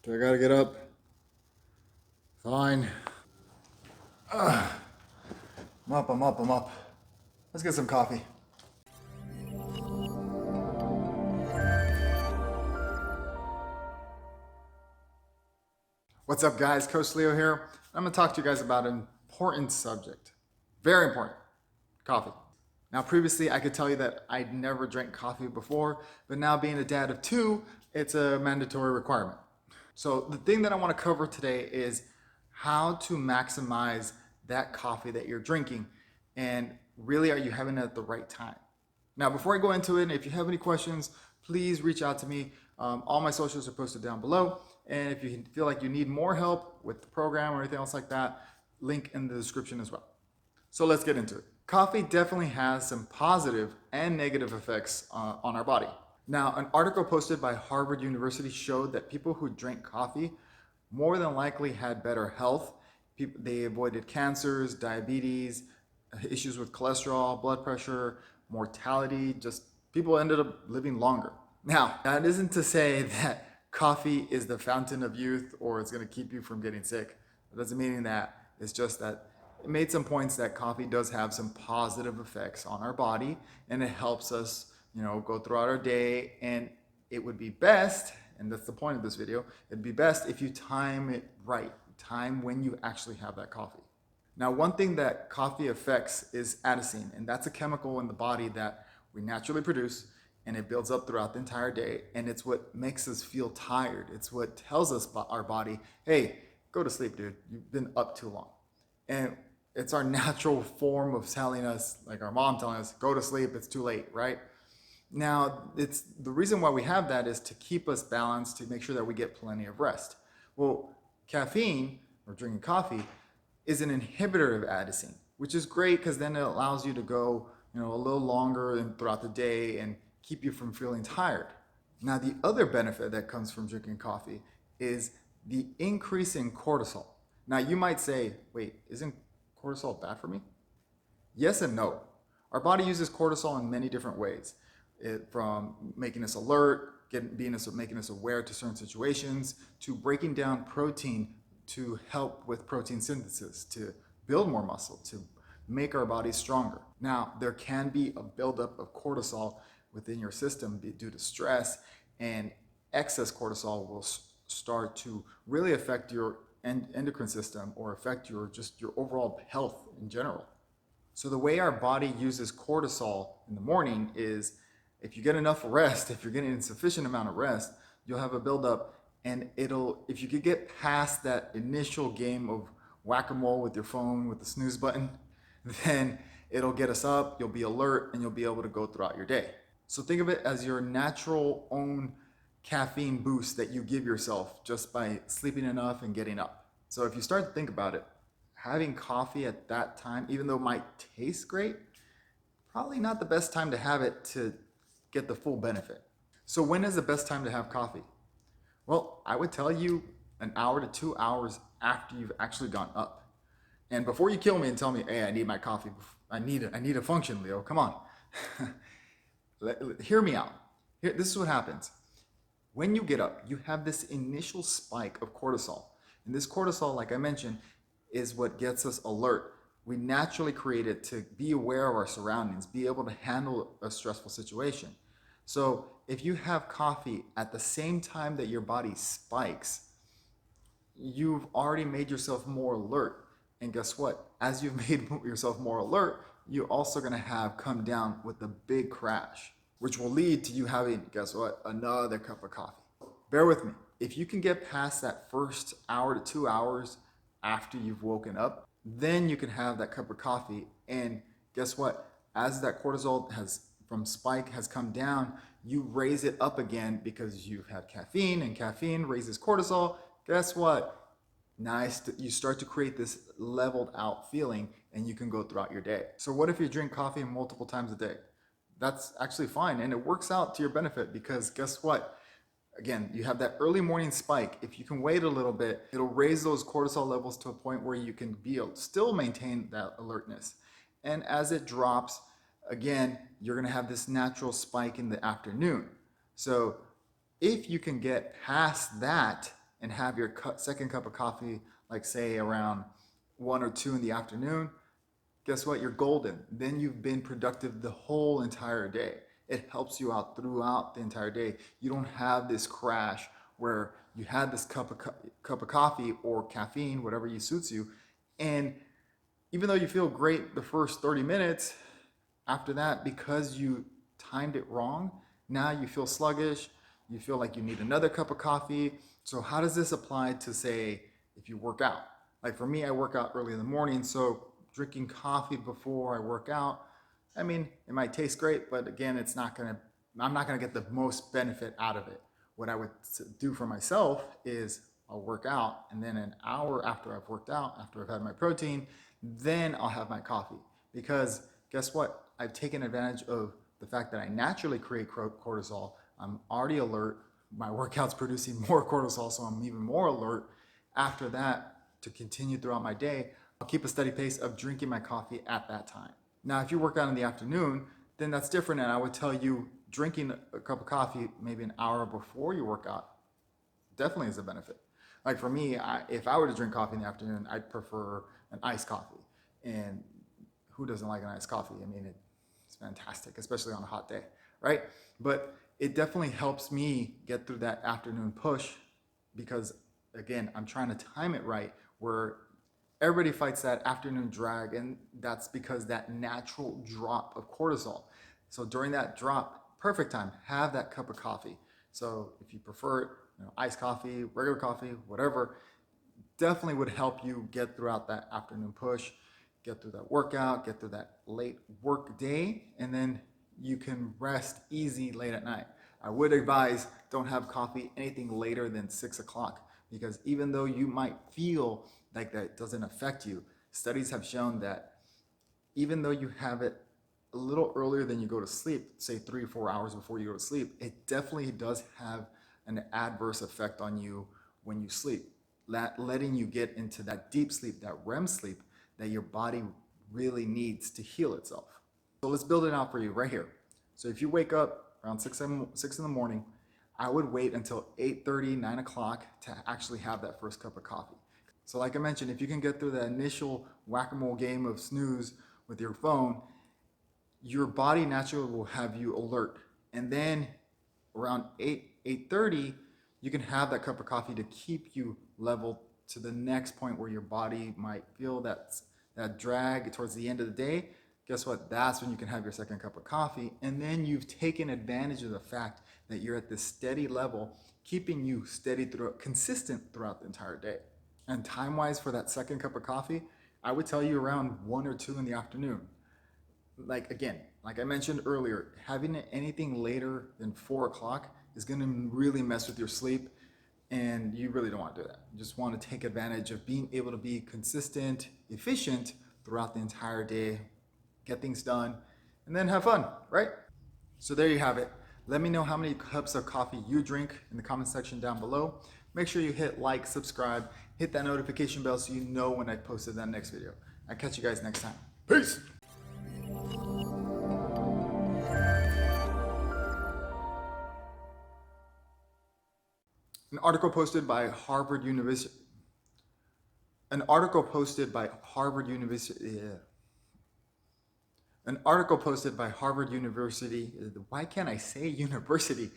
Okay, I gotta get up. Fine. I'm up. Let's get some coffee. What's up, guys? Coach Leo here. I'm gonna talk to you guys about an important subject. Very important. Coffee. Now, previously, I could tell you that I'd never drank coffee before, but now being a dad of two, it's a mandatory requirement. So, the thing that I want to cover today is how to maximize that coffee that you're drinking, and really, are you having it at the right time? Now, before I go into it, if you have any questions, please reach out to me. All my socials are posted down below. And if you feel like you need more help with the program or anything else like that, link in the description as well. So let's get into it. Coffee definitely has some positive and negative effects on our body. Now, an article posted by Harvard University showed that people who drank coffee more than likely had better health. They avoided cancers, diabetes, issues with cholesterol, blood pressure, mortality. Just people ended up living longer. Now, that isn't to say that coffee is the fountain of youth or it's going to keep you from getting sick. It doesn't mean that. It's just that it made some points that coffee does have some positive effects on our body, and it helps us, go throughout our day. And it would be best, and that's the point of this video, it'd be best if you time it right, time when you actually have that coffee. Now, one thing that coffee affects is adenosine, and that's a chemical in the body that we naturally produce, and it builds up throughout the entire day, and it's what makes us feel tired. It's what tells us, our body, hey, go to sleep, dude. You've been up too long. And it's our natural form of telling us, like our mom telling us, go to sleep, it's too late, right? Now, it's the reason why we have that is to keep us balanced, to make sure that we get plenty of rest. Well, caffeine, or drinking coffee, is an inhibitor of adenosine, which is great because then it allows you to go, a little longer throughout the day and keep you from feeling tired. Now, the other benefit that comes from drinking coffee is the increase in cortisol. Now, you might say, wait, isn't cortisol bad for me? Yes and no. Our body uses cortisol in many different ways, from making us alert, making us aware to certain situations, to breaking down protein to help with protein synthesis, to build more muscle, to make our bodies stronger. Now, there can be a buildup of cortisol within your system due to stress, and excess cortisol will start to really affect your endocrine system or affect your overall health in general. So the way our body uses cortisol in the morning is if you get enough rest, if you're getting a sufficient amount of rest, you'll have a buildup, and if you could get past that initial game of whack-a-mole with your phone with the snooze button, then it'll get us up, you'll be alert, and you'll be able to go throughout your day. So think of it as your natural own caffeine boost that you give yourself just by sleeping enough and getting up. So if you start to think about it, having coffee at that time, even though it might taste great, probably not the best time to have it to get the full benefit. So when is the best time to have coffee? Well, I would tell you an hour to 2 hours after you've actually gone up. And before you kill me and tell me, hey, I need my coffee, I need a function, Leo, come on. Hear me out. This is what happens. When you get up, you have this initial spike of cortisol. And this cortisol, like I mentioned, is what gets us alert. We naturally create it to be aware of our surroundings, be able to handle a stressful situation. So if you have coffee at the same time that your body spikes, you've already made yourself more alert. And guess what? As you've made yourself more alert, you're also going to have come down with a big crash, which will lead to you having, guess what? Another cup of coffee. Bear with me. If you can get past that first hour to 2 hours after you've woken up, then you can have that cup of coffee. And guess what? As that cortisol from spike has come down, you raise it up again because you've had caffeine, and caffeine raises cortisol. Guess what? Nice. You start to create this leveled out feeling, and you can go throughout your day. So what if you drink coffee multiple times a day? That's actually fine, and it works out to your benefit because guess what? Again, you have that early morning spike. If you can wait a little bit, it'll raise those cortisol levels to a point where you can still maintain that alertness. And as it drops, again, you're going to have this natural spike in the afternoon. So if you can get past that, and have your second cup of coffee, like say around 1 or 2 in the afternoon, guess what? You're golden. Then you've been productive the whole entire day. It helps you out throughout the entire day. You don't have this crash where you had this cup of coffee or caffeine, whatever you suits you, and even though you feel great the first 30 minutes, after that, because you timed it wrong, now you feel sluggish, you feel like you need another cup of coffee. So how does this apply to, say, if you work out? Like for me, I work out early in the morning, so drinking coffee before I work out, I mean, it might taste great, but again, I'm not gonna get the most benefit out of it. What I would do for myself is I'll work out, and then an hour after I've worked out, after I've had my protein, then I'll have my coffee. Because guess what? I've taken advantage of the fact that I naturally create cortisol. I'm already alert. My workout's producing more cortisol, so I'm even more alert. After that, to continue throughout my day, I'll keep a steady pace of drinking my coffee at that time. Now, if you work out in the afternoon, then that's different, and I would tell you drinking a cup of coffee maybe an hour before you work out definitely is a benefit. Like for me, if I were to drink coffee in the afternoon, I'd prefer an iced coffee. And who doesn't like an iced coffee? I mean, it's fantastic, especially on a hot day, right? But it definitely helps me get through that afternoon push because, again, I'm trying to time it right where everybody fights that afternoon drag, and that's because that natural drop of cortisol. So during that drop, perfect time, have that cup of coffee. So if you prefer it, iced coffee, regular coffee, whatever, definitely would help you get throughout that afternoon push, get through that workout, get through that late work day, and then you can rest easy late at night. I would advise don't have coffee anything later than 6 o'clock because even though you might feel like that doesn't affect you, studies have shown that even though you have it a little earlier than you go to sleep, say 3 or 4 hours before you go to sleep, it definitely does have an adverse effect on you when you sleep. Letting you get into that deep sleep, that REM sleep that your body really needs to heal itself. So let's build it out for you right here. So if you wake up around 6 in the morning, I would wait until 8:30, 9 o'clock to actually have that first cup of coffee. So like I mentioned, if you can get through that initial whack-a-mole game of snooze with your phone, your body naturally will have you alert. And then around 8:30, you can have that cup of coffee to keep you level to the next point where your body might feel that drag towards the end of the day. Guess what? That's when you can have your second cup of coffee. And then you've taken advantage of the fact that you're at this steady level, keeping you steady consistent throughout the entire day. And time-wise for that second cup of coffee, I would tell you around 1 or 2 in the afternoon. Like I mentioned earlier, having anything later than 4 o'clock is going to really mess with your sleep, and you really don't want to do that. You just want to take advantage of being able to be consistent, efficient throughout the entire day, get things done, and then have fun, right? So there you have it. Let me know how many cups of coffee you drink in the comment section down below. Make sure you hit like, subscribe, hit that notification bell so you know when I posted that next video. I'll catch you guys next time. Peace! An article posted by Harvard University. An article posted by Harvard University. Yeah. An article posted by Harvard University. Why can't I say university?